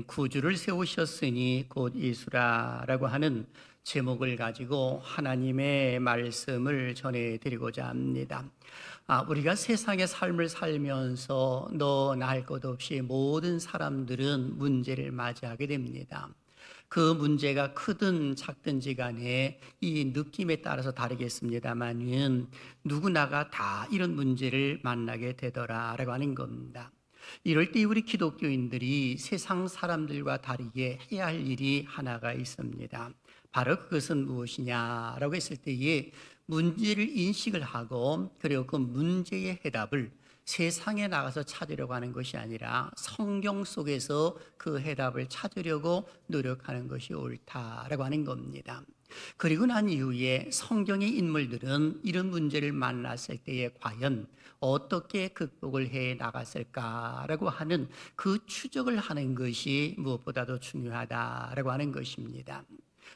구주를 세우셨으니 곧 예수라라고 하는 제목을 가지고 하나님의 말씀을 전해드리고자 합니다. 우리가 세상의 삶을 살면서 너 나 할 것 없이 모든 사람들은 문제를 맞이하게 됩니다. 그 문제가 크든 작든지 간에 이 느낌에 따라서 다르겠습니다만은 누구나가 다 이런 문제를 만나게 되더라라고 하는 겁니다. 이럴 때 우리 기독교인들이 세상 사람들과 다르게 해야 할 일이 하나가 있습니다. 바로 그것은 무엇이냐라고 했을 때에 문제를 인식을 하고 그리고 그 문제의 해답을 세상에 나가서 찾으려고 하는 것이 아니라 성경 속에서 그 해답을 찾으려고 노력하는 것이 옳다라고 하는 겁니다. 그리고 난 이후에 성경의 인물들은 이런 문제를 만났을 때에 과연 어떻게 극복을 해 나갔을까라고 하는 그 추적을 하는 것이 무엇보다도 중요하다라고 하는 것입니다.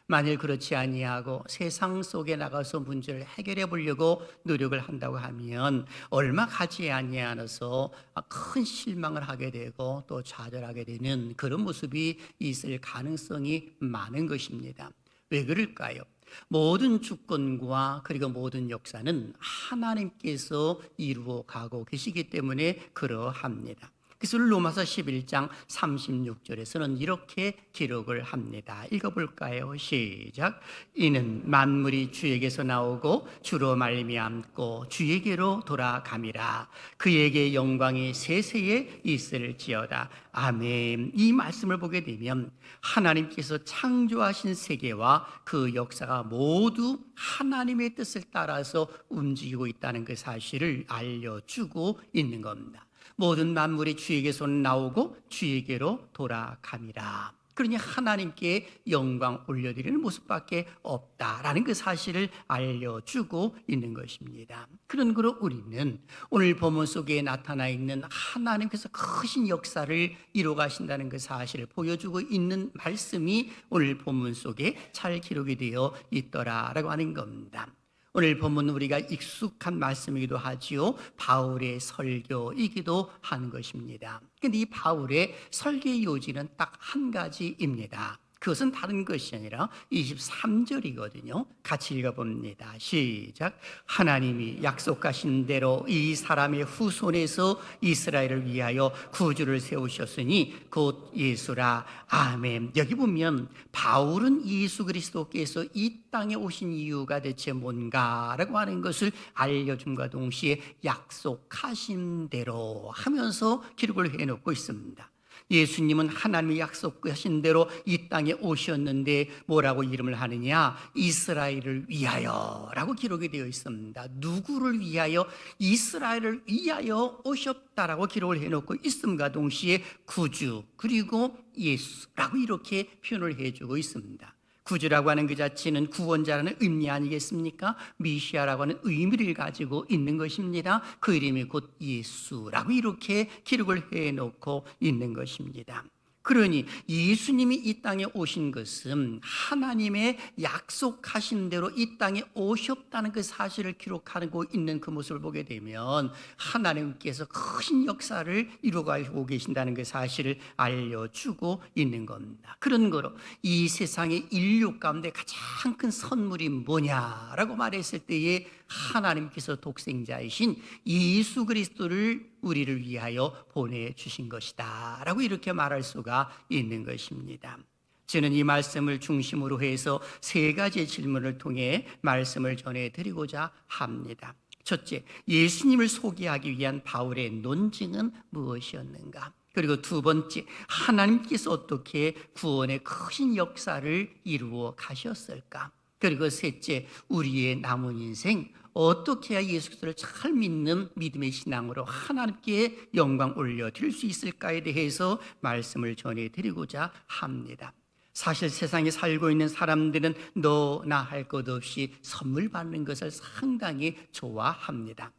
만일 그렇지 아니하고 세상 속에 나가서 문제를 해결해 보려고 노력을 한다고 하면 얼마 가지 아니하여서 큰 실망을 하게 되고 또 좌절하게 되는 그런 모습이 있을 가능성이 많은 것입니다. 왜 그럴까요? 모든 주권과 그리고 모든 역사는 하나님께서 이루어 가고 계시기 때문에 그러합니다. 그래서 로마서 11장 36절에서는 이렇게 기록을 합니다. 읽어볼까요? 시작. 이는 만물이 주에게서 나오고 주로 말미암고 주에게로 돌아감이라. 그에게 영광이 세세에 있을지어다. 아멘. 이 말씀을 보게 되면 하나님께서 창조하신 세계와 그 역사가 모두 하나님의 뜻을 따라서 움직이고 있다는 그 사실을 알려주고 있는 겁니다. 모든 만물이 주에게서 나오고 주에게로 돌아감이라. 그러니 하나님께 영광 올려드리는 모습밖에 없다라는 그 사실을 알려주고 있는 것입니다. 그런 거로 우리는 오늘 본문 속에 나타나 있는 하나님께서 크신 역사를 이루어 가신다는 그 사실을 보여주고 있는 말씀이 오늘 본문 속에 잘 기록이 되어 있더라라고 하는 겁니다. 오늘 본문은 우리가 익숙한 말씀이기도 하지요. 바울의 설교이기도 하는 것입니다. 그런데 이 바울의 설교의 요지는 딱 한 가지입니다. 그것은 다른 것이 아니라 23절이거든요. 같이 읽어봅니다. 시작. 하나님이 약속하신 대로 이 사람의 후손에서 이스라엘을 위하여 구주를 세우셨으니 곧 예수라. 아멘. 여기 보면 바울은 예수 그리스도께서 이 땅에 오신 이유가 대체 뭔가라고 하는 것을 알려줌과 동시에 약속하신 대로 하면서 기록을 해놓고 있습니다. 예수님은 하나님이 약속하신 대로 이 땅에 오셨는데 뭐라고 이름을 하느냐? 이스라엘을 위하여 라고 기록이 되어 있습니다. 누구를 위하여? 이스라엘을 위하여 오셨다라고 기록을 해놓고 있음과 동시에 구주 그리고 예수라고 이렇게 표현을 해주고 있습니다. 구주라고 하는 그 자체는 구원자라는 의미 아니겠습니까? 미시아라고 하는 의미를 가지고 있는 것입니다. 그 이름이 곧 예수라고 이렇게 기록을 해놓고 있는 것입니다. 그러니 예수님이 이 땅에 오신 것은 하나님의 약속하신 대로 이 땅에 오셨다는 그 사실을 기록하고 있는 그 모습을 보게 되면 하나님께서 큰 역사를 이루어가고 계신다는 그 사실을 알려주고 있는 겁니다. 그런 거로 이 세상의 인류 가운데 가장 큰 선물이 뭐냐라고 말했을 때에 하나님께서 독생자이신 예수 그리스도를 우리를 위하여 보내주신 것이다 라고 이렇게 말할 수가 있는 것입니다. 저는 이 말씀을 중심으로 해서 세 가지의 질문을 통해 말씀을 전해드리고자 합니다. 첫째, 예수님을 소개하기 위한 바울의 논증은 무엇이었는가? 그리고 두 번째, 하나님께서 어떻게 구원의 크신 역사를 이루어 가셨을까? 그리고 셋째, 우리의 남은 인생 어떻게 해야 예수 그리스도를 잘 믿는 믿음의 신앙으로 하나님께 영광 올려드릴 수 있을까에 대해서 말씀을 전해드리고자 합니다. 사실 세상에 살고 있는 사람들은 너 나 할 것 없이 선물 받는 것을 상당히 좋아합니다.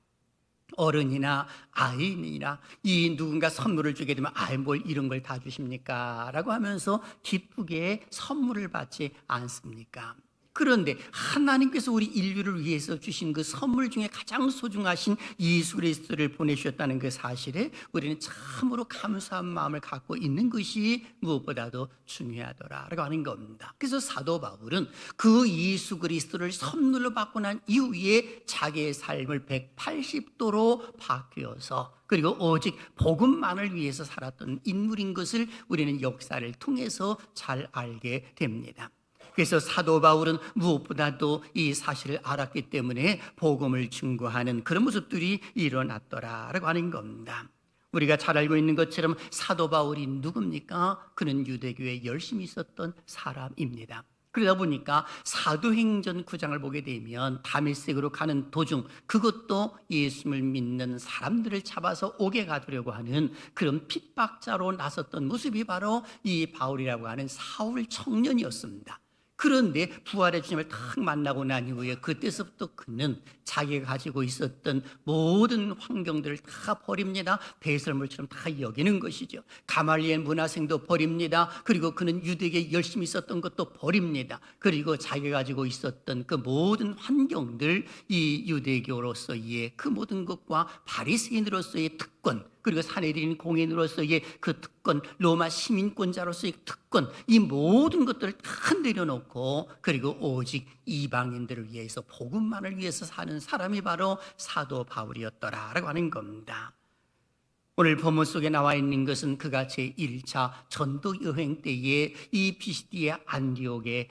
어른이나 아이나 이 누군가 선물을 주게 되면 뭘 이런 걸 다 주십니까? 라고 하면서 기쁘게 선물을 받지 않습니까? 그런데 하나님께서 우리 인류를 위해서 주신 그 선물 중에 가장 소중하신 예수 그리스도를 보내주셨다는 그 사실에 우리는 참으로 감사한 마음을 갖고 있는 것이 무엇보다도 중요하더라라고 하는 겁니다. 그래서 사도 바울은 그 예수 그리스도를 선물로 받고 난 이후에 자기의 삶을 180도로 바뀌어서 그리고 오직 복음만을 위해서 살았던 인물인 것을 우리는 역사를 통해서 잘 알게 됩니다. 그래서 사도 바울은 무엇보다도 이 사실을 알았기 때문에 복음을 증거하는 그런 모습들이 일어났더라라고 하는 겁니다. 우리가 잘 알고 있는 것처럼 사도 바울이 누굽니까? 그는 유대교에 열심히 있었던 사람입니다. 그러다 보니까 사도행전 9장을 보게 되면 다메섹으로 가는 도중 그것도 예수를 믿는 사람들을 잡아서 옥에 가두려고 하는 그런 핍박자로 나섰던 모습이 바로 이 바울이라고 하는 사울 청년이었습니다. 그런데 부활의 주님을 딱 만나고 난 이후에 그때서부터 그는 자기가 가지고 있었던 모든 환경들을 다 버립니다. 배설물처럼 다 여기는 것이죠. 가말리엘 문화생도 버립니다. 그리고 그는 유대교에 열심히 있었던 것도 버립니다. 그리고 자기가 가지고 있었던 그 모든 환경들, 이 유대교로서의 그 모든 것과 바리새인으로서의 특권, 그리고 사내린 공인으로서의 그 특권, 로마 시민권자로서의 특권, 이 모든 것들을 다 내려놓고 그리고 오직 이방인들을 위해서 복음만을 위해서 사는 사람이 바로 사도 바울이었더라라고 하는 겁니다. 오늘 본문 속에 나와 있는 것은 그가 제1차 전도 여행 때에 이 피시디아 안디옥에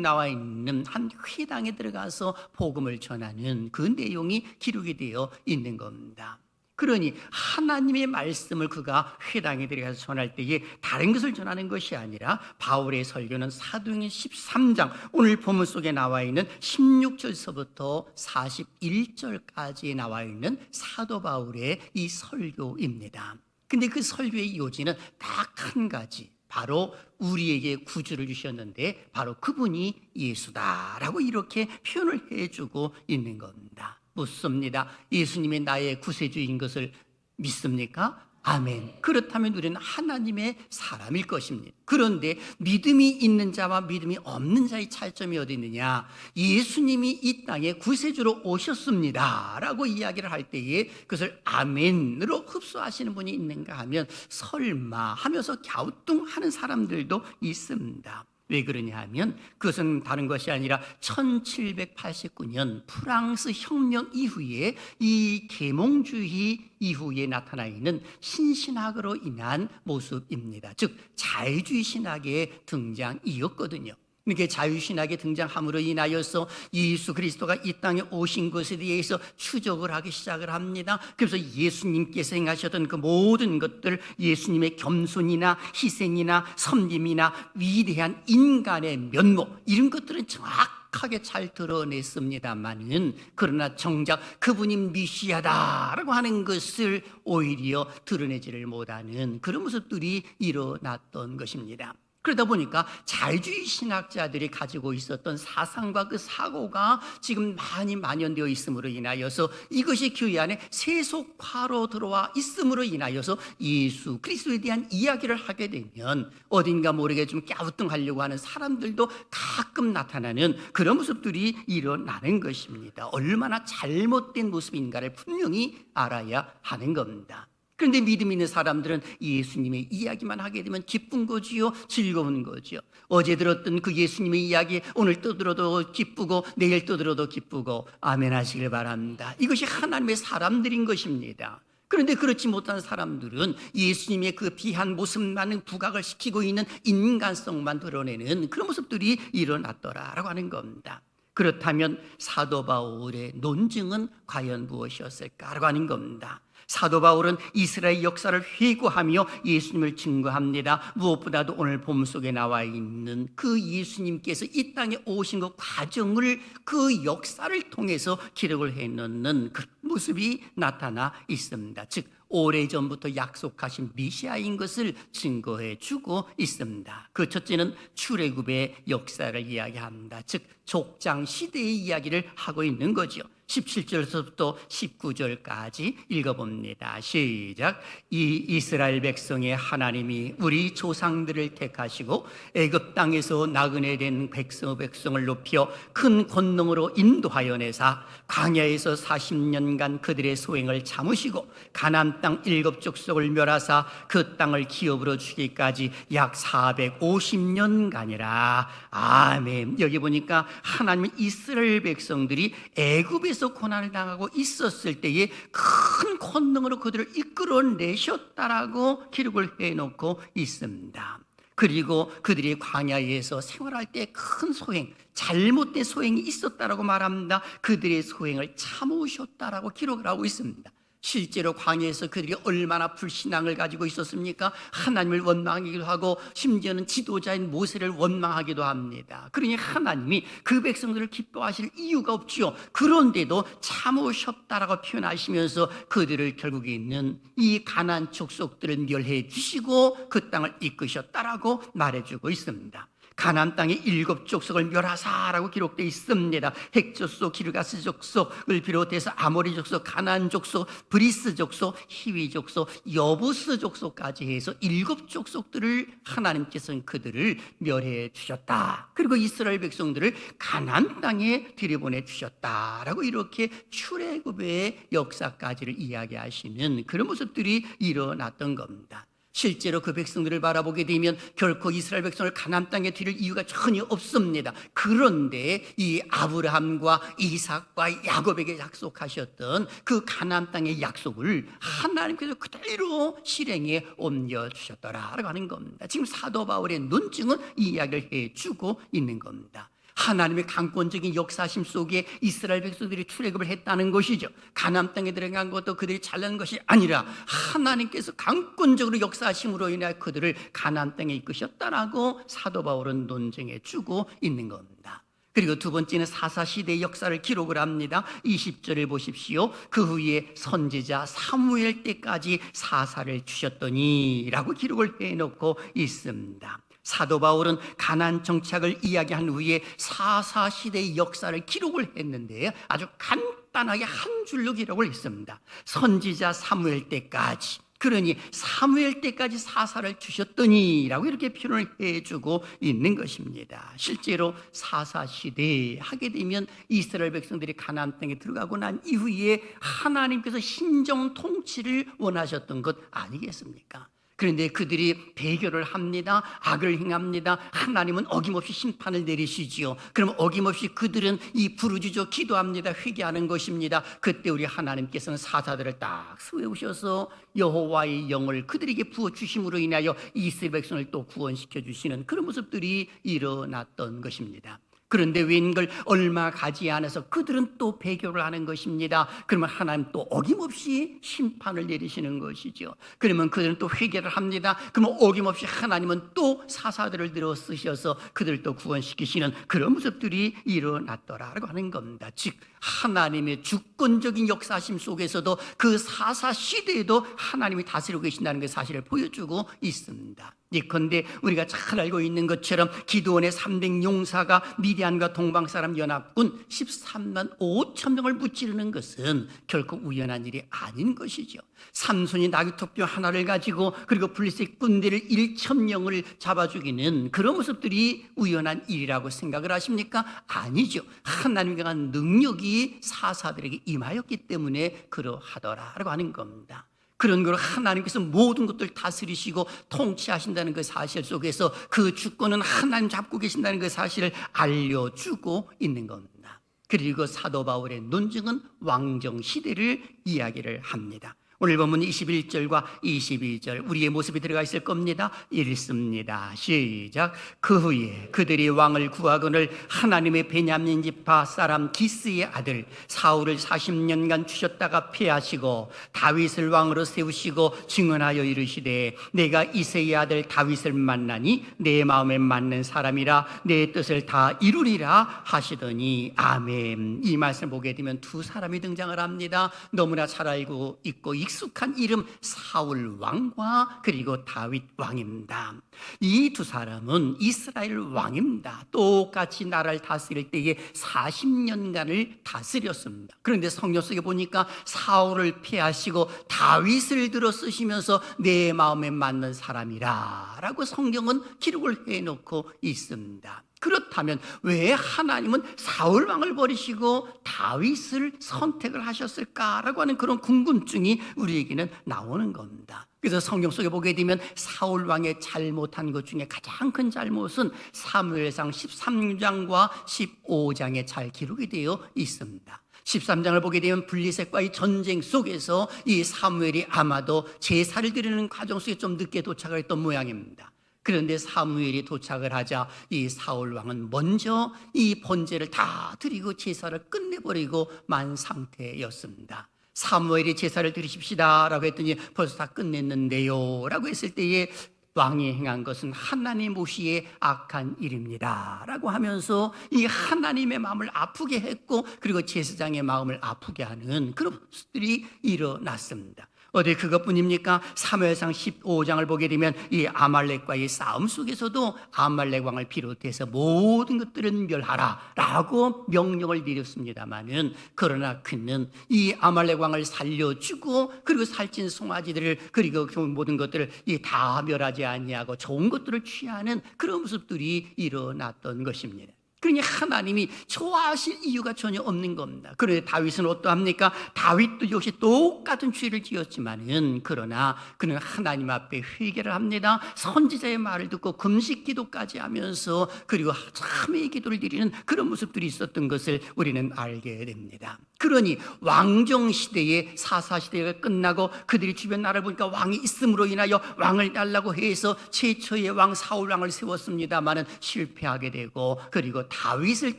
나와 있는 한 회당에 들어가서 복음을 전하는 그 내용이 기록이 되어 있는 겁니다. 그러니 하나님의 말씀을 그가 회당에 들어가서 전할 때에 다른 것을 전하는 것이 아니라 바울의 설교는 사도행전 13장 오늘 본문 속에 나와 있는 16절서부터 41절까지 나와 있는 사도 바울의 이 설교입니다. 근데 그 설교의 요지는 딱 한 가지, 바로 우리에게 구주를 주셨는데 바로 그분이 예수다라고 이렇게 표현을 해주고 있는 겁니다. 묻습니다. 예수님이 나의 구세주인 것을 믿습니까? 아멘. 그렇다면 우리는 하나님의 사람일 것입니다. 그런데 믿음이 있는 자와 믿음이 없는 자의 차이점이 어디 있느냐? 예수님이 이 땅에 구세주로 오셨습니다 라고 이야기를 할 때에 그것을 아멘으로 흡수하시는 분이 있는가 하면 설마 하면서 갸우뚱하는 사람들도 있습니다. 왜 그러냐 하면 그것은 다른 것이 아니라 1789년 프랑스 혁명 이후에 이 계몽주의 이후에 나타나 있는 신신학으로 인한 모습입니다. 즉 자유주의 신학의 등장이었거든요. 이렇게 자유신학의 등장함으로 인하여서 예수 그리스도가 이 땅에 오신 것에 대해서 추적을 하기 시작을 합니다. 그래서 예수님께서 행하셨던 그 모든 것들, 예수님의 겸손이나 희생이나 섬김이나 위대한 인간의 면목, 이런 것들은 정확하게 잘 드러냈습니다만은 그러나 정작 그분이 미시아다라고 하는 것을 오히려 드러내지를 못하는 그런 모습들이 일어났던 것입니다. 그러다 보니까 자유주의 신학자들이 가지고 있었던 사상과 그 사고가 지금 많이 만연되어 있음으로 인하여서 이것이 교회 안에 세속화로 들어와 있음으로 인하여서 예수 그리스도에 대한 이야기를 하게 되면 어딘가 모르게 좀 갸우뚱하려고 하는 사람들도 가끔 나타나는 그런 모습들이 일어나는 것입니다. 얼마나 잘못된 모습인가를 분명히 알아야 하는 겁니다. 그런데 믿음 있는 사람들은 예수님의 이야기만 하게 되면 기쁜 거지요, 즐거운 거지요. 어제 들었던 그 예수님의 이야기 오늘 또 들어도 기쁘고 내일 또 들어도 기쁘고 아멘 하시길 바랍니다. 이것이 하나님의 사람들인 것입니다. 그런데 그렇지 못한 사람들은 예수님의 그 비한 모습만은 부각을 시키고 있는 인간성만 드러내는 그런 모습들이 일어났더라라고 하는 겁니다. 그렇다면 사도 바울의 논증은 과연 무엇이었을까라고 하는 겁니다. 사도 바울은 이스라엘 역사를 회고하며 예수님을 증거합니다. 무엇보다도 오늘 본문 속에 나와 있는 그 예수님께서 이 땅에 오신 그 과정을, 그 역사를 통해서 기록을 해놓는 그 모습이 나타나 있습니다. 즉 오래전부터 약속하신 메시아인 것을 증거해 주고 있습니다. 그 첫째는 출애굽의 역사를 이야기합니다. 즉 족장 시대의 이야기를 하고 있는 거죠. 17절부터 19절까지 읽어봅니다. 시작. 이 이스라엘 백성의 하나님이 우리 조상들을 택하시고 애굽 땅에서 나그네 된 백성을 높여 큰 권능으로 인도하여 내사 광야에서 40년간 그들의 소행을 참으시고 가나안 땅 7족속을 멸하사 그 땅을 기업으로 주기까지 약 450년간이라. 아멘. 여기 보니까 하나님은 이스라엘 백성들이 애굽에서 고난을 당하고 있었을 때에 큰 권능으로 그들을 이끌어내셨다라고 기록을 해놓고 있습니다. 그리고 그들이 광야에서 생활할 때 큰 소행, 잘못된 소행이 있었다라고 말합니다. 그들의 소행을 참으셨다라고 기록을 하고 있습니다. 실제로 광야에서 그들이 얼마나 불신앙을 가지고 있었습니까? 하나님을 원망하기도 하고 심지어는 지도자인 모세를 원망하기도 합니다. 그러니 하나님이 그 백성들을 기뻐하실 이유가 없지요. 그런데도 참으셨다라고 표현하시면서 그들을 결국에 있는 이 가나안 족속들을 멸해 주시고 그 땅을 이끄셨다라고 말해주고 있습니다. 가나안 땅의 7족속을 멸하사라고 기록되어 있습니다. 헷족속, 기르가스 족속을 비롯해서 아모리 족속, 가나안 족속, 브리스 족속, 히위 족속, 여부스 족속까지 해서 7족속들을 하나님께서는 그들을 멸해 주셨다. 그리고 이스라엘 백성들을 가나안 땅에 들여보내 주셨다라고 이렇게 출애굽의 역사까지를 이야기하시는 그런 모습들이 일어났던 겁니다. 실제로 그 백성들을 바라보게 되면 결코 이스라엘 백성을 가나안 땅에 들일 이유가 전혀 없습니다. 그런데 이 아브라함과 이삭과 야곱에게 약속하셨던 그 가나안 땅의 약속을 하나님께서 그대로 실행에 옮겨주셨더라라고 하는 겁니다. 지금 사도 바울의 논증은 이 이야기를 해주고 있는 겁니다. 하나님의 강권적인 역사심 속에 이스라엘 백성들이 출애굽을 했다는 것이죠. 가나안 땅에 들어간 것도 그들이 잘난 것이 아니라 하나님께서 강권적으로 역사심으로 인해 그들을 가나안 땅에 이끄셨다라고 사도 바울은 논증해 주고 있는 겁니다. 그리고 두 번째는 사사시대의 역사를 기록을 합니다. 20절을 보십시오. 그 후에 선지자 사무엘 때까지 사사를 주셨더니 라고 기록을 해놓고 있습니다. 사도 바울은 가나안 정착을 이야기한 후에 사사시대의 역사를 기록을 했는데 아주 간단하게 한 줄로 기록을 했습니다. 선지자 사무엘 때까지, 그러니 사무엘 때까지 사사를 주셨더니 라고 이렇게 표현을 해주고 있는 것입니다. 실제로 사사시대 하게 되면 이스라엘 백성들이 가나안 땅에 들어가고 난 이후에 하나님께서 신정 통치를 원하셨던 것 아니겠습니까? 그런데 그들이 배교를 합니다. 악을 행합니다. 하나님은 어김없이 심판을 내리시지요. 그럼 어김없이 그들은 이 부르짖어 기도합니다. 회개하는 것입니다. 그때 우리 하나님께서는 사사들을 딱 세우셔서 여호와의 영을 그들에게 부어주심으로 인하여 이스라엘 백성을 또 구원시켜 주시는 그런 모습들이 일어났던 것입니다. 그런데 웬걸 얼마 가지 않아서 그들은 또 배교를 하는 것입니다. 그러면 하나님 또 어김없이 심판을 내리시는 것이죠. 그러면 그들은 또 회개를 합니다. 그러면 어김없이 하나님은 또 사사들을 들어 쓰셔서 그들을 또 구원시키시는 그런 모습들이 일어났더라라고 하는 겁니다. 즉 하나님의 주권적인 역사심 속에서도 그 사사 시대에도 하나님이 다스리고 계신다는 그 사실을 보여주고 있습니다. 예컨대 우리가 잘 알고 있는 것처럼 기드온의 300 용사가 미디안과 동방사람 연합군 13만 5천 명을 무찌르는 것은 결코 우연한 일이 아닌 것이죠. 삼손이 나귀토뼈 하나를 가지고 그리고 블레셋 군대를 1,000명을 잡아 죽이는 그런 모습들이 우연한 일이라고 생각을 하십니까? 아니죠. 하나님의 강한 능력이 사사들에게 임하였기 때문에 그러하더라라고 하는 겁니다. 그런 거로 하나님께서 모든 것들 다스리시고 통치하신다는 그 사실 속에서 그 주권은 하나님 잡고 계신다는 그 사실을 알려주고 있는 겁니다. 그리고 사도 바울의 논증은 왕정시대를 이야기를 합니다. 오늘 본문 21절과 22절 우리의 모습이 들어가 있을 겁니다. 읽습니다. 시작. 그 후에 그들이 왕을 구하거늘 하나님의 베냐민 지파 사람 기스의 아들 사울을 40년간 주셨다가 패하시고 다윗을 왕으로 세우시고 증언하여 이르시되 내가 이새의 아들 다윗을 만나니 내 마음에 맞는 사람이라 내 뜻을 다 이루리라 하시더니 아멘. 이 말씀을 보게 되면 두 사람이 등장을 합니다. 너무나 잘 알고 있고 익숙한 이름 사울 왕과 그리고 다윗 왕입니다. 이 두 사람은 이스라엘 왕입니다. 똑같이 나라를 다스릴 때에 40년간을 다스렸습니다. 그런데 성경 속에 보니까 사울을 피하시고 다윗을 들어 쓰시면서 내 마음에 맞는 사람이라 라고 성경은 기록을 해놓고 있습니다. 그렇다면 왜 하나님은 사울 왕을 버리시고 다윗을 선택을 하셨을까라고 하는 그런 궁금증이 우리에게는 나오는 겁니다. 그래서 성경 속에 보게 되면 사울 왕의 잘못한 것 중에 가장 큰 잘못은 사무엘상 13장과 15장에 잘 기록이 되어 있습니다. 13장을 보게 되면 블레셋과의 전쟁 속에서 이 사무엘이 아마도 제사를 드리는 과정 속에 좀 늦게 도착을 했던 모양입니다. 그런데 사무엘이 도착을 하자 이 사울 왕은 먼저 이 번제를 다 드리고 제사를 끝내버리고 만 상태였습니다. 사무엘이 제사를 드리십시다 라고 했더니 벌써 다 끝냈는데요 라고 했을 때에 왕이 행한 것은 하나님 무시의 악한 일입니다 라고 하면서 이 하나님의 마음을 아프게 했고 그리고 제사장의 마음을 아프게 하는 그런 것들이 일어났습니다. 어디 그것뿐입니까? 사무엘상 15장을 보게 되면 이 아말렉과의 싸움 속에서도 아말렉 왕을 비롯해서 모든 것들을 멸하라 라고 명령을 내렸습니다마는 그러나 그는 이 아말렉 왕을 살려주고 그리고 살찐 송아지들을 그리고 그 모든 것들을 다 멸하지 아니하고 좋은 것들을 취하는 그런 모습들이 일어났던 것입니다. 그러니 하나님이 좋아하실 이유가 전혀 없는 겁니다. 그런데 다윗은 어떠합니까? 다윗도 역시 똑같은 죄를 지었지만은 그러나 그는 하나님 앞에 회개를 합니다. 선지자의 말을 듣고 금식 기도까지 하면서 그리고 참회의 기도를 드리는 그런 모습들이 있었던 것을 우리는 알게 됩니다. 그러니 왕정 시대의 사사 시대가 끝나고 그들이 주변 나라를 보니까 왕이 있음으로 인하여 왕을 달라고 해서 최초의 왕 사울 왕을 세웠습니다마는 실패하게 되고 그리고 다윗을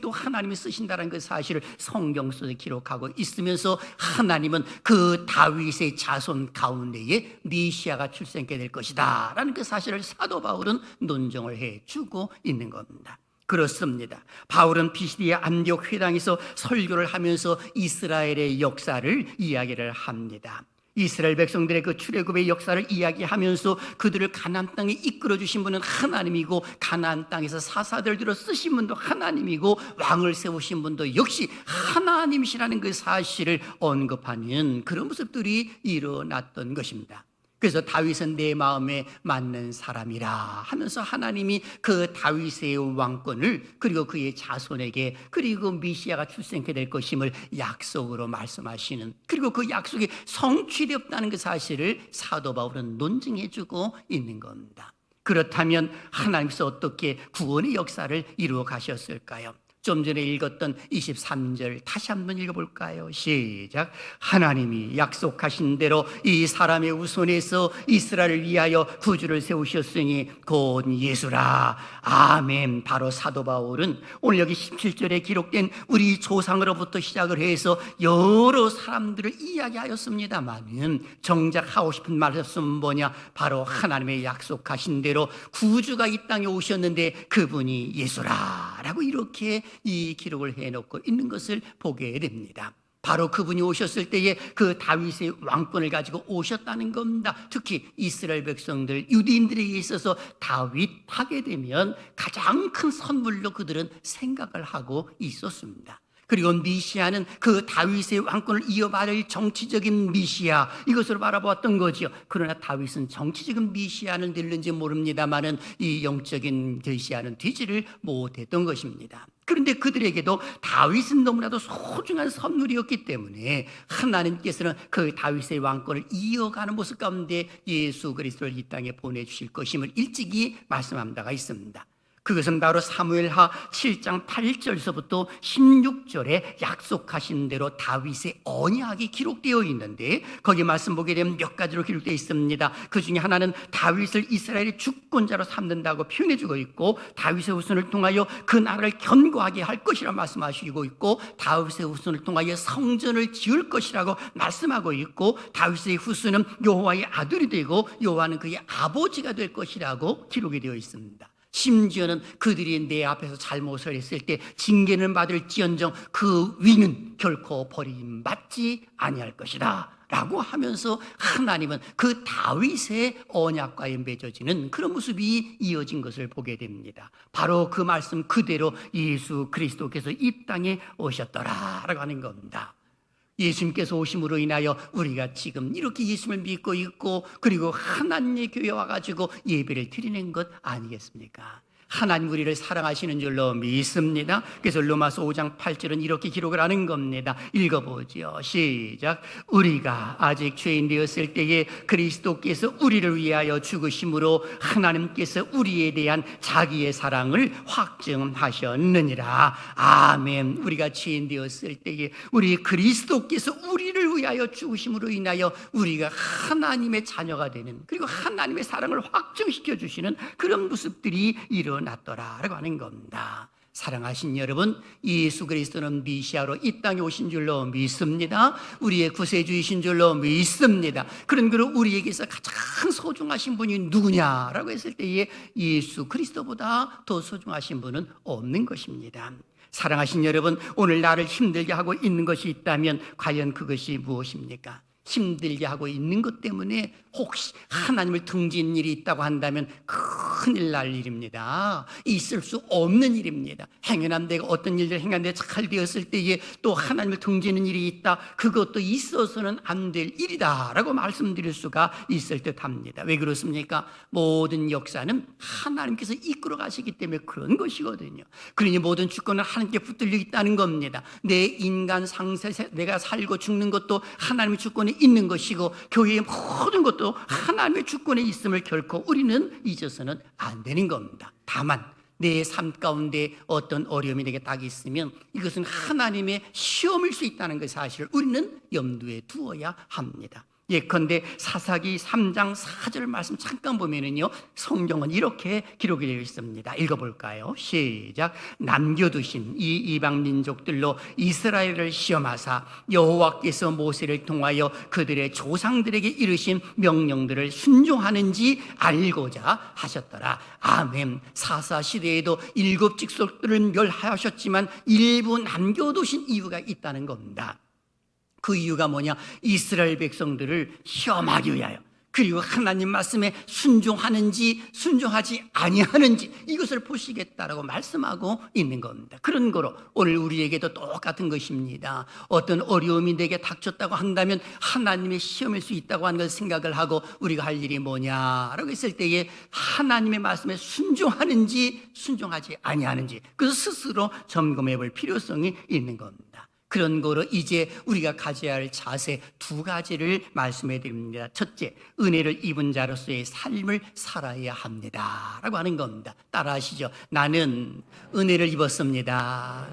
또 하나님이 쓰신다는 그 사실을 성경 속에 기록하고 있으면서 하나님은 그 다윗의 자손 가운데에 메시아가 출생하게 될 것이다 라는 그 사실을 사도 바울은 논정을 해주고 있는 겁니다. 그렇습니다. 바울은 피시디의 안디옥 회당에서 설교를 하면서 이스라엘의 역사를 이야기를 합니다. 이스라엘 백성들의 그 출애굽의 역사를 이야기하면서 그들을 가나안 땅에 이끌어 주신 분은 하나님이고 가나안 땅에서 사사들 들어 쓰신 분도 하나님이고 왕을 세우신 분도 역시 하나님이시라는 그 사실을 언급하는 그런 모습들이 일어났던 것입니다. 그래서 다윗은 내 마음에 맞는 사람이라 하면서 하나님이 그 다윗의 왕권을 그리고 그의 자손에게 그리고 메시아가 출생하게 될 것임을 약속으로 말씀하시는 그리고 그 약속이 성취되었다는 그 사실을 사도 바울은 논증해주고 있는 겁니다. 그렇다면 하나님께서 어떻게 구원의 역사를 이루어 가셨을까요? 좀 전에 읽었던 23절 다시 한번 읽어볼까요? 시작. 하나님이 약속하신 대로 이 사람의 후손에서 이스라엘을 위하여 구주를 세우셨으니 곧 예수라. 아멘. 바로 사도 바울은 오늘 여기 17절에 기록된 우리 조상으로부터 시작을 해서 여러 사람들을 이야기하였습니다만 정작 하고 싶은 말씀은 뭐냐? 바로 하나님의 약속하신 대로 구주가 이 땅에 오셨는데 그분이 예수라 라고 이렇게 이 기록을 해놓고 있는 것을 보게 됩니다. 바로 그분이 오셨을 때에 그 다윗의 왕권을 가지고 오셨다는 겁니다. 특히 이스라엘 백성들 유대인들에게 있어서 다윗 하게 되면 가장 큰 선물로 그들은 생각을 하고 있었습니다. 그리고 메시아는 그 다윗의 왕권을 이어받을 정치적인 메시아 이것으로 바라보았던 거지요. 그러나 다윗은 정치적인 메시아는 될는지 모릅니다만은 이 영적인 메시아는 되지를 못했던 것입니다. 그런데 그들에게도 다윗은 너무나도 소중한 선물이었기 때문에 하나님께서는 그 다윗의 왕권을 이어가는 모습 가운데 예수 그리스도를 이 땅에 보내주실 것임을 일찍이 말씀한 바가 있습니다. 그것은 바로 사무엘하 7장 8절서부터 16절에 약속하신 대로 다윗의 언약이 기록되어 있는데 거기 말씀 보게 되면 몇 가지로 기록되어 있습니다. 그 중에 하나는 다윗을 이스라엘의 주권자로 삼는다고 표현해주고 있고 다윗의 후손을 통하여 그 나라를 견고하게 할 것이라 말씀하시고 있고 다윗의 후손을 통하여 성전을 지을 것이라고 말씀하고 있고 다윗의 후손은 여호와의 아들이 되고 여호와는 그의 아버지가 될 것이라고 기록이 되어 있습니다. 심지어는 그들이 내 앞에서 잘못을 했을 때 징계는 받을지언정 그 위는 결코 버림받지 아니할 것이다 라고 하면서 하나님은 그 다윗의 언약과에 맺어지는 그런 모습이 이어진 것을 보게 됩니다. 바로 그 말씀 그대로 예수 그리스도께서 이 땅에 오셨더라라고 하는 겁니다. 예수님께서 오심으로 인하여 우리가 지금 이렇게 예수님을 믿고 있고 그리고 하나님의 교회에 와가지고 예배를 드리는 것 아니겠습니까? 하나님 우리를 사랑하시는 줄로 믿습니다. 그래서 로마서 5장 8절은 이렇게 기록을 하는 겁니다. 읽어보죠. 시작. 우리가 아직 죄인 되었을 때에 그리스도께서 우리를 위하여 죽으심으로 하나님께서 우리에 대한 자기의 사랑을 확증하셨느니라. 아멘. 우리가 죄인 되었을 때에 우리 그리스도께서 우리를 위하여 죽으심으로 인하여 우리가 하나님의 자녀가 되는, 그리고 하나님의 사랑을 확증시켜 주시는 그런 모습들이 일어났더라라고 하는 겁니다. 사랑하신 여러분, 예수 그리스도는 메시아로 이 땅에 오신 줄로 믿습니다. 우리의 구세주이신 줄로 믿습니다. 그런 그로 우리에게서 가장 소중하신 분이 누구냐라고 했을 때에 예수 그리스도보다 더 소중하신 분은 없는 것입니다. 사랑하신 여러분, 오늘 나를 힘들게 하고 있는 것이 있다면 과연 그것이 무엇입니까? 힘들게 하고 있는 것 때문에 혹시 하나님을 등지는 일이 있다고 한다면 큰일 날 일입니다. 있을 수 없는 일입니다. 행여난 내가 어떤 일을 행하는데 잘 되었을 때에 또 하나님을 등지는 일이 있다, 그것도 있어서는 안 될 일이다 라고 말씀드릴 수가 있을 듯 합니다. 왜 그렇습니까? 모든 역사는 하나님께서 이끌어 가시기 때문에 그런 것이거든요. 그러니 모든 주권은 하나님께 붙들려 있다는 겁니다. 내 인간 상세, 내가 살고 죽는 것도 하나님의 주권에 있는 것이고 교회의 모든 것도 하나님의 주권에 있음을 결코 우리는 잊어서는 안 되는 겁니다. 다만 내 삶 가운데 어떤 어려움이 내게 딱 있으면 이것은 하나님의 시험일 수 있다는 그 사실을 우리는 염두에 두어야 합니다. 예컨대 사사기 3장 4절 말씀 잠깐 보면은요, 성경은 이렇게 기록이 되어 있습니다. 읽어볼까요? 시작. 남겨두신 이 이방 민족들로 이스라엘을 시험하사 여호와께서 모세를 통하여 그들의 조상들에게 이르신 명령들을 순종하는지 알고자 하셨더라. 아멘. 사사 시대에도 7 직속들을 멸하셨지만 일부 남겨두신 이유가 있다는 겁니다. 그 이유가 뭐냐? 이스라엘 백성들을 시험하기 위하여, 그리고 하나님 말씀에 순종하는지 순종하지 아니하는지 이것을 보시겠다라고 말씀하고 있는 겁니다. 그런 거로 오늘 우리에게도 똑같은 것입니다. 어떤 어려움이 내게 닥쳤다고 한다면 하나님의 시험일 수 있다고 하는 것을 생각을 하고 우리가 할 일이 뭐냐라고 했을 때에 하나님의 말씀에 순종하는지 순종하지 아니하는지 그것을 스스로 점검해 볼 필요성이 있는 겁니다. 그런 거로 이제 우리가 가져야 할 자세 2가지를 말씀해 드립니다. 첫째, 은혜를 입은 자로서의 삶을 살아야 합니다 라고 하는 겁니다. 따라 하시죠. 나는 은혜를 입었습니다.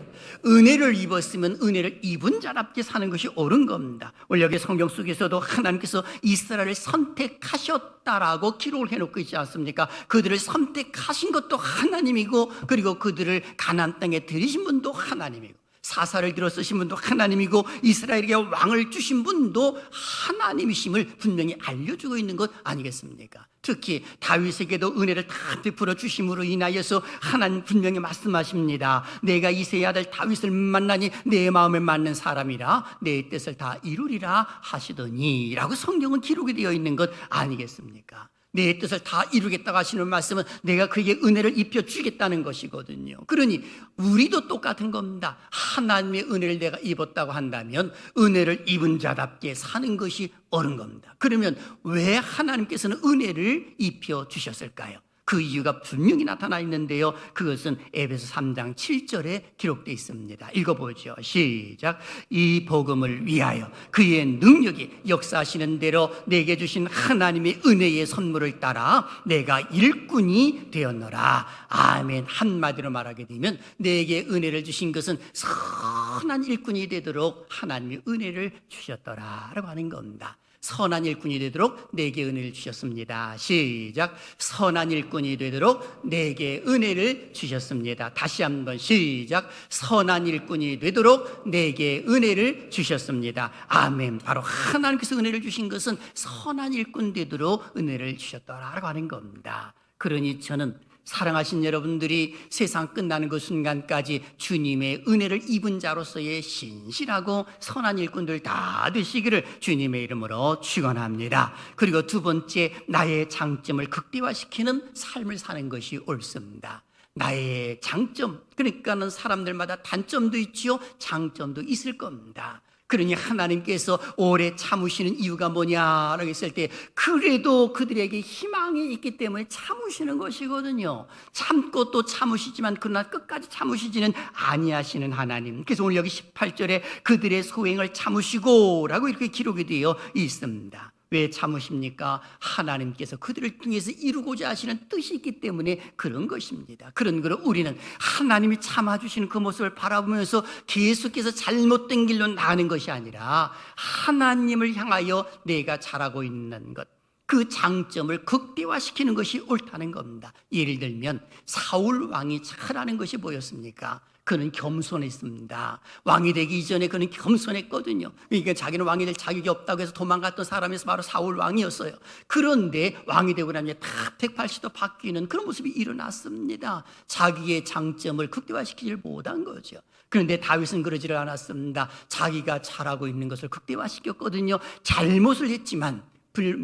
은혜를 입었으면 은혜를 입은 자답게 사는 것이 옳은 겁니다. 오늘 여기 성경 속에서도 하나님께서 이스라엘을 선택하셨다라고 기록을 해놓고 있지 않습니까? 그들을 선택하신 것도 하나님이고, 그리고 그들을 가나안 땅에 들이신 분도 하나님이고, 사사를 들어 쓰신 분도 하나님이고, 이스라엘에게 왕을 주신 분도 하나님이심을 분명히 알려주고 있는 것 아니겠습니까? 특히 다윗에게도 은혜를 다 베풀어 주심으로 인하여서 하나님 분명히 말씀하십니다. 내가 이새의 아들 다윗을 만나니 내 마음에 맞는 사람이라 내 뜻을 다 이루리라 하시더니 라고 성경은 기록이 되어 있는 것 아니겠습니까? 내 뜻을 다 이루겠다고 하시는 말씀은 내가 그에게 은혜를 입혀주겠다는 것이거든요. 그러니 우리도 똑같은 겁니다. 하나님의 은혜를 내가 입었다고 한다면 은혜를 입은 자답게 사는 것이 옳은 겁니다. 그러면 왜 하나님께서는 은혜를 입혀주셨을까요? 그 이유가 분명히 나타나 있는데요, 그것은 에베소 3장 7절에 기록되어 있습니다. 읽어보죠. 시작. 이 복음을 위하여 그의 능력이 역사하시는 대로 내게 주신 하나님의 은혜의 선물을 따라 내가 일꾼이 되었노라. 아멘. 한마디로 말하게 되면 내게 은혜를 주신 것은 선한 일꾼이 되도록 하나님의 은혜를 주셨더라 라고 하는 겁니다. 선한 일꾼이 되도록 내게 은혜를 주셨습니다. 시작. 선한 일꾼이 되도록 내게 은혜를 주셨습니다. 다시 한번 시작. 선한 일꾼이 되도록 내게 은혜를 주셨습니다. 아멘. 바로 하나님께서 은혜를 주신 것은 선한 일꾼 되도록 은혜를 주셨더라라고 하는 겁니다. 그러니 저는 사랑하신 여러분들이 세상 끝나는 그 순간까지 주님의 은혜를 입은 자로서의 신실하고 선한 일꾼들 다 되시기를 주님의 이름으로 축원합니다. 그리고 두 번째, 나의 장점을 극대화시키는 삶을 사는 것이 옳습니다. 나의 장점, 그러니까는 사람들마다 단점도 있지요, 장점도 있을 겁니다. 그러니 하나님께서 오래 참으시는 이유가 뭐냐라고 했을 때, 그래도 그들에게 희망이 있기 때문에 참으시는 것이거든요. 참고 또 참으시지만 그러나 끝까지 참으시지는 아니하시는 하나님. 그래서 오늘 여기 18절에 그들의 소행을 참으시고 라고 이렇게 기록이 되어 있습니다. 왜 참으십니까? 하나님께서 그들을 통해서 이루고자 하시는 뜻이 있기 때문에 그런 것입니다. 그런 거로 우리는 하나님이 참아주시는 그 모습을 바라보면서 계속해서 잘못된 길로 나가는 것이 아니라 하나님을 향하여 내가 잘하고 있는 것, 그 장점을 극대화시키는 것이 옳다는 겁니다. 예를 들면 사울 왕이 잘하는 것이 뭐였습니까? 그는 겸손했습니다. 왕이 되기 이전에 그는 겸손했거든요. 그러니까 자기는 왕이 될 자격이 없다고 해서 도망갔던 사람이 바로 사울 왕이었어요. 그런데 왕이 되고 나면 딱 180도 바뀌는 그런 모습이 일어났습니다. 자기의 장점을 극대화시키지 못한 거죠. 그런데 다윗은 그러지를 않았습니다. 자기가 잘하고 있는 것을 극대화시켰거든요. 잘못을 했지만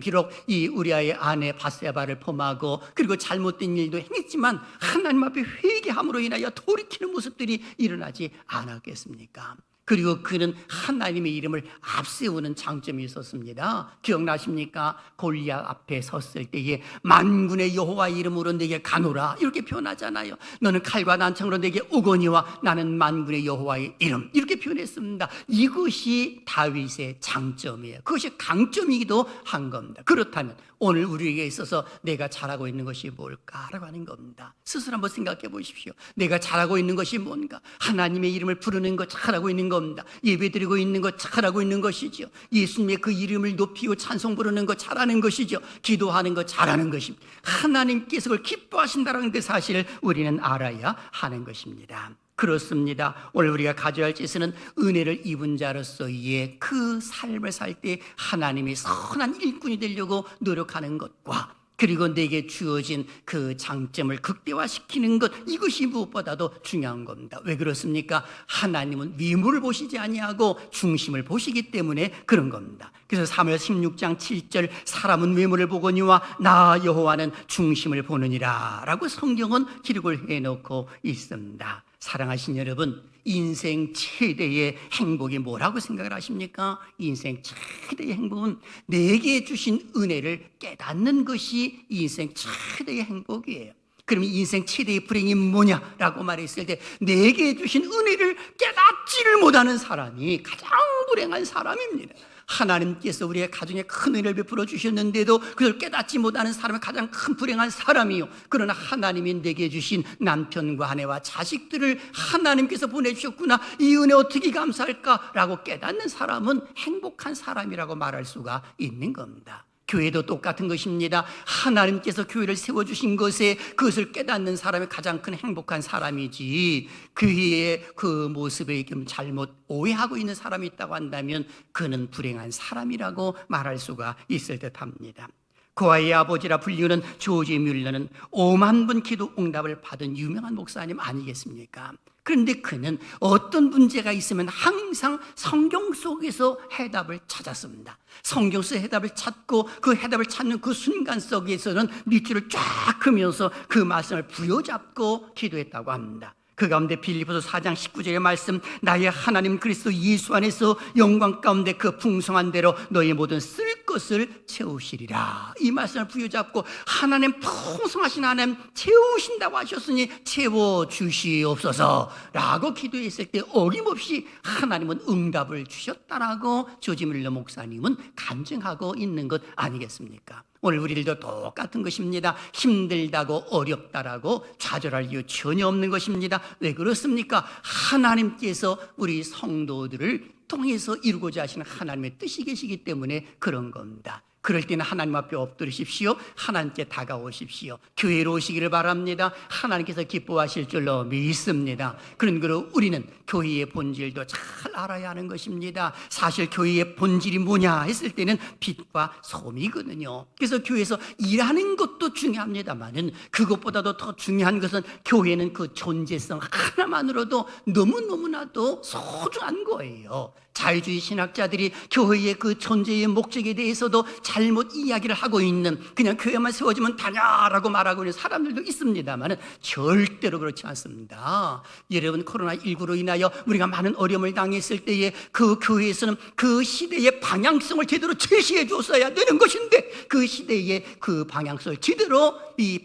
비록 이 우리아의 아내 바세바를 범하고 그리고 잘못된 일도 행했지만 하나님 앞에 회개함으로 인하여 돌이키는 모습들이 일어나지 않았겠습니까? 그리고 그는 하나님의 이름을 앞세우는 장점이 있었습니다. 기억나십니까? 골리앗 앞에 섰을 때에 만군의 여호와의 이름으로 내게 가노라 이렇게 표현하잖아요. 너는 칼과 난창으로 내게 오거니와 나는 만군의 여호와의 이름 이렇게 표현했습니다. 이것이 다윗의 장점이에요. 그것이 강점이기도 한 겁니다. 그렇다면 오늘 우리에게 있어서 내가 잘하고 있는 것이 뭘까라고 하는 겁니다. 스스로 한번 생각해 보십시오. 내가 잘하고 있는 것이 뭔가? 하나님의 이름을 부르는 것 잘하고 있는 겁니다. 예배드리고 있는 것 잘하고 있는 것이죠. 예수님의 그 이름을 높이고 찬송 부르는 것 잘하는 것이죠. 기도하는 것 잘하는 것입니다. 하나님께서 그걸 기뻐하신다는 그 사실을 우리는 알아야 하는 것입니다. 그렇습니다. 오늘 우리가 가져야 할 짓은 은혜를 입은 자로서의 그 삶을 살 때 하나님이 선한 일꾼이 되려고 노력하는 것과 그리고 내게 주어진 그 장점을 극대화시키는 것, 이것이 무엇보다도 중요한 겁니다. 왜 그렇습니까? 하나님은 미물을 보시지 아니하고 중심을 보시기 때문에 그런 겁니다. 그래서 사무엘 16장 7절 사람은 외모를 보거니와 나 여호와는 중심을 보느니라 라고 성경은 기록을 해놓고 있습니다. 사랑하신 여러분, 인생 최대의 행복이 뭐라고 생각을 하십니까? 인생 최대의 행복은 내게 주신 은혜를 깨닫는 것이 인생 최대의 행복이에요. 그럼 인생 최대의 불행이 뭐냐라고 말했을 때 내게 주신 은혜를 깨닫지를 못하는 사람이 가장 불행한 사람입니다. 하나님께서 우리의 가정에 큰 은혜를 베풀어 주셨는데도 그걸 깨닫지 못하는 사람이 가장 큰 불행한 사람이요. 그러나 하나님이 내게 주신 남편과 아내와 자식들을 하나님께서 보내주셨구나, 이 은혜 어떻게 감사할까라고 깨닫는 사람은 행복한 사람이라고 말할 수가 있는 겁니다. 교회도 똑같은 것입니다. 하나님께서 교회를 세워주신 것에 그것을 깨닫는 사람이 가장 큰 행복한 사람이지, 교회의 그 모습에 잘못 오해하고 있는 사람이 있다고 한다면 그는 불행한 사람이라고 말할 수가 있을 듯합니다. 고아의 아버지라 불리우는 조지 뮬러는 5만 번 기도 응답을 받은 유명한 목사님 아니겠습니까? 그런데 그는 어떤 문제가 있으면 항상 성경 속에서 해답을 찾았습니다. 성경 속의 해답을 찾고 그 해답을 찾는 그 순간 속에서는 밑줄을 쫙 그면서 그 말씀을 부여잡고 기도했다고 합니다. 그 가운데 빌립보서 4장 19절의 말씀, 나의 하나님 그리스도 예수 안에서 영광 가운데 그 풍성한 대로 너희 모든 쓸 것을 채우시리라. 이 말씀을 부여잡고 하나님 풍성하신 하나님 채우신다고 하셨으니 채워주시옵소서 라고 기도했을 때 어림없이 하나님은 응답을 주셨다라고 조지 뮬러 목사님은 간증하고 있는 것 아니겠습니까? 오늘 우리들도 똑같은 것입니다. 힘들다고 어렵다라고 좌절할 이유 전혀 없는 것입니다. 왜 그렇습니까? 하나님께서 우리 성도들을 통해서 이루고자 하시는 하나님의 뜻이 계시기 때문에 그런 겁니다. 그럴 때는 하나님 앞에 엎드리십시오. 하나님께 다가오십시오. 교회로 오시기를 바랍니다. 하나님께서 기뻐하실 줄로 믿습니다. 그런 거로 우리는 교회의 본질도 잘 알아야 하는 것입니다. 사실 교회의 본질이 뭐냐 했을 때는 빛과 소금이거든요. 그래서 교회에서 일하는 것도 중요합니다만은 그것보다도 더 중요한 것은 교회는 그 존재성 하나만으로도 너무너무나도 소중한 거예요. 자유주의 신학자들이 교회의 그 존재의 목적에 대해서도 잘못 이야기를 하고 있는, 그냥 교회만 세워지면 다냐라고 말하고 있는 사람들도 있습니다만 절대로 그렇지 않습니다. 여러분, 코로나19로 인하여 우리가 많은 어려움을 당했을 때에 그 교회에서는 그 시대의 방향성을 제대로 제시해 줬어야 되는 것인데 그 시대의 그 방향성을 제대로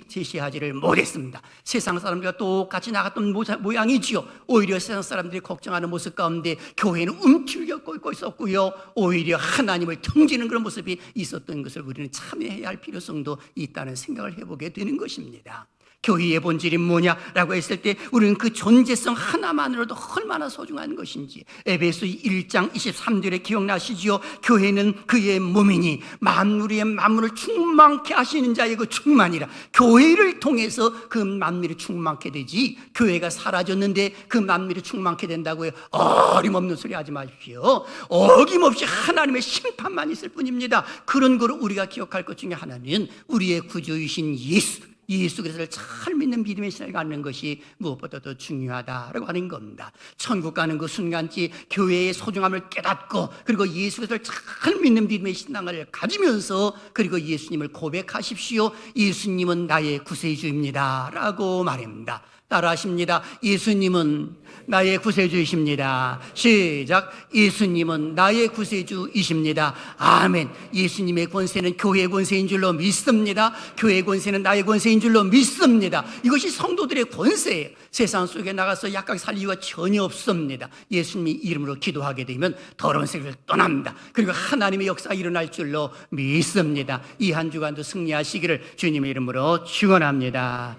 제시하지를 못했습니다. 세상 사람들과 똑같이 나갔던 모양이지요. 오히려 세상 사람들이 걱정하는 모습 가운데 교회는 움츠려고 있고 있었고요, 오히려 하나님을 등지는 그런 모습이 있었던 것을 우리는 참여해야 할 필요성도 있다는 생각을 해보게 되는 것입니다. 교회의 본질이 뭐냐라고 했을 때 우리는 그 존재성 하나만으로도 얼마나 소중한 것인지, 에베소 1장 23절에 기억나시지요? 교회는 그의 몸이니 만물의 만물을 충만케 하시는 자의 그 충만이라. 교회를 통해서 그 만물이 충만케 되지, 교회가 사라졌는데 그 만물이 충만케 된다고요? 어림없는 소리 하지 마십시오. 어김없이 하나님의 심판만 있을 뿐입니다. 그런 걸 우리가 기억할 것 중에 하나는 우리의 구주이신 예수 그리스도를 잘 믿는 믿음의 신앙을 갖는 것이 무엇보다 더 중요하다라고 하는 겁니다. 천국 가는 그 순간지 교회의 소중함을 깨닫고, 그리고 예수 그리스도를 잘 믿는 믿음의 신앙을 가지면서, 그리고 예수님을 고백하십시오. 예수님은 나의 구세주입니다 라고 말합니다. 따라하십니다. 예수님은 나의 구세주이십니다. 시작. 예수님은 나의 구세주이십니다. 아멘. 예수님의 권세는 교회의 권세인 줄로 믿습니다. 교회의 권세는 나의 권세인 줄로 믿습니다. 이것이 성도들의 권세예요. 세상 속에 나가서 약간 살 이유가 전혀 없습니다. 예수님의 이름으로 기도하게 되면 더러운 세계를 떠납니다. 그리고 하나님의 역사가 일어날 줄로 믿습니다. 이 한 주간도 승리하시기를 주님의 이름으로 축원합니다.